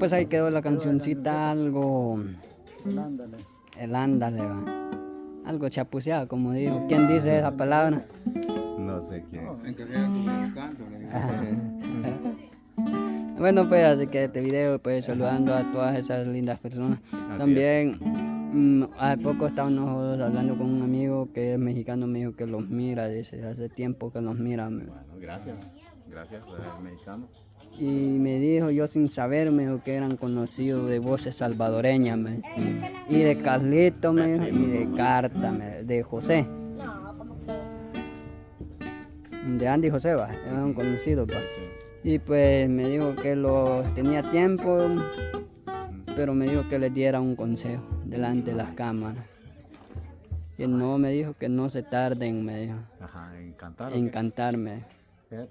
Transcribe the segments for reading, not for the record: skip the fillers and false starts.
pues ahí quedó la cancioncita, algo, Ándale. el ándale, va. Algo chapuceado, como digo. ¿Quién dice esa palabra? No sé quién. En que sea dominicano, le digo. Bueno, pues así que este video, pues saludando a todas esas lindas personas. Así También, hace poco estábamos hablando con un amigo que es mexicano, me dijo que los mira, dice, hace tiempo que los mira. Bueno, gracias. Gracias, mexicano. Y me dijo, yo sin saber, me dijo que eran conocidos de voces salvadoreñas, me dijo. Y de Carlito, me dijo, y de Carta, de José. De Andy y José, va, eran conocidos, va. Y pues me dijo que los tenía tiempo, pero me dijo que les diera un consejo delante de las cámaras. Y no, me dijo que no se tarden, me dijo, Ajá, encantar. en cantarme.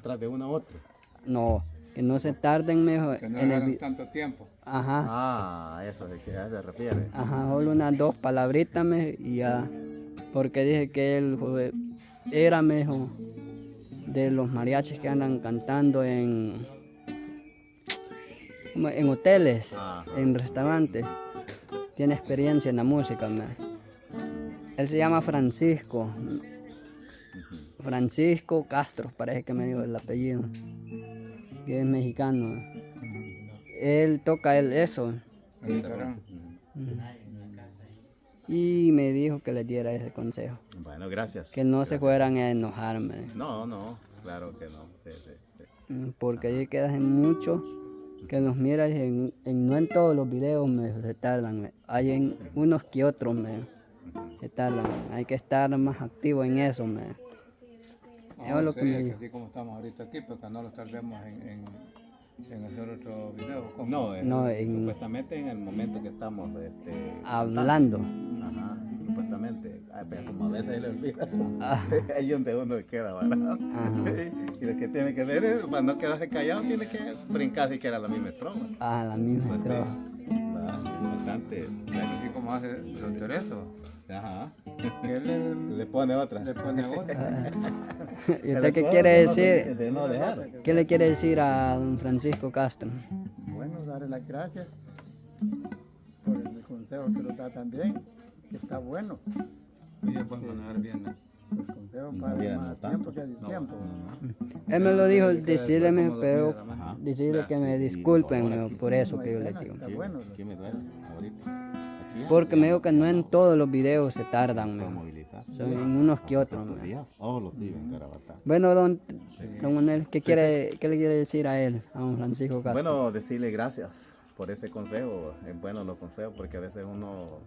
Tras de una a otra. No, que no se tarden, me dijo, Que no en el dejaron tanto tiempo. Ajá, Ah, eso de que a eso se refiere. ajá, solo unas 2 palabritas, me dijo, y ya. Porque dije que él era, me dijo, de los mariachis que andan cantando en hoteles, Ajá. en restaurantes. Tiene experiencia en la música, me. Él se llama Francisco. Francisco Castro, parece que me dijo el apellido. Que es mexicano. Él toca eso. El guitarrón. Y me dijo que le diera ese consejo. Bueno, gracias. Que no se fueran a enojarme. No, no, claro que no. Sí, sí, sí. Porque ahí quedan mucho que los miras no en todos los videos se tardan. Hay en unos que otros se tardan. Hay que estar más activo en eso. Eso es lo que me que dijo. así como estamos ahorita aquí, pues que no los tardemos en hacer otro video. ¿Cómo? No, No, supuestamente en el momento que estamos hablando. Ajá, supuestamente. Ay, pero como a veces se le olvida. Ah. Ahí donde uno queda, ¿verdad? Ajá. Y lo que tiene que hacer es, para no quedarse callado, tiene que brincar si quiera la misma estrofa. Ah, la misma Pues, estrofa. Bastante. Así como hace Don Tereso, Ajá. que él Le pone otra. le pone otra. ¿Y usted qué quiere decir? De no dejar. ¿Qué le quiere decir a don Francisco Castro? Bueno, darle las gracias por el consejo que nos da también, que está bueno. Oye, pues manejar bien. ¿no? Los consejos para hubiera más notado. tiempo que a tiempo. Él me lo dijo, decirle, Como pero dormir a la mano. Ajá. decirle que me Sí, disculpen dolor aquí. por eso No que hay yo les pena, digo. está bueno. Aquí me duele, ahorita. Aquí Porque me dijo que no en todos los videos se tardan, puedo me dijo. movilizar. Son en unos que otros. Estos me dijo. días, los días en Carabata. Bueno, don Manuel, ¿qué le quiere decir a él, a don Francisco Castro? Bueno, decirle gracias por ese consejo. Es bueno los consejos porque a veces uno,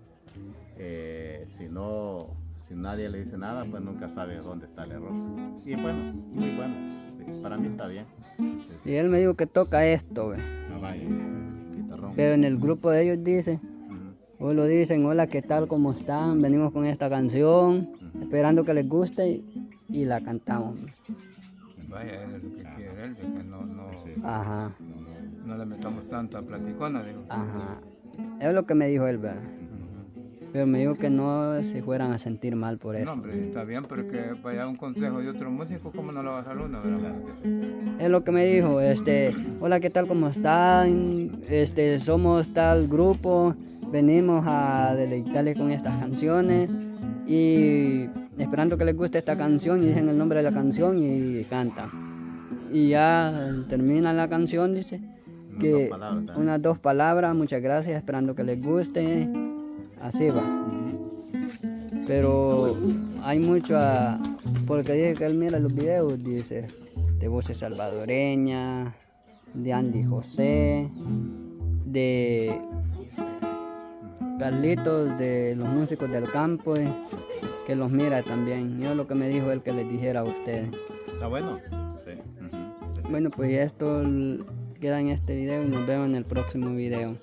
si nadie le dice nada, pues nunca sabe dónde está el error. Y bueno, muy bueno. Sí, para mí está bien. Sí, sí. Y él me dijo que toca esto, ve. Ah, vaya, guitarrón. Pero en el grupo de ellos dice, Ujú. o lo dicen, hola, ¿qué tal? ¿Cómo están? Venimos con esta canción, esperando que les guste y la cantamos. Vaya, eso es lo que quiere él, de que no Sí. Ajá, le metamos tanto a platicona, digo. ajá. Es lo que me dijo él, ¿verdad? Ujú. Pero me dijo que no se fueran a sentir mal por No, eso. hombre, está bien, pero que vaya un consejo de otro músico, ¿cómo no lo va a hacer uno? ¿Verdad? Es lo que me dijo, hola, ¿qué tal? ¿Cómo están? Somos tal grupo, venimos a deleitarles con estas canciones y esperando que les guste esta canción y dicen el nombre de la canción y cantan. Y ya termina la canción, dice, Unas que 2 palabras también. unas 2 palabras, muchas gracias, esperando que les guste, así va. Pero hay mucho, porque dice que él mira los videos, dice, de voces salvadoreñas, de Andy José, de Carlitos, de los músicos del campo, que los mira también. Yo lo que me dijo él que les dijera a ustedes. ¿Está bueno? Sí. Ujú. Sí. Bueno, pues esto queda en este video y nos vemos en el próximo video.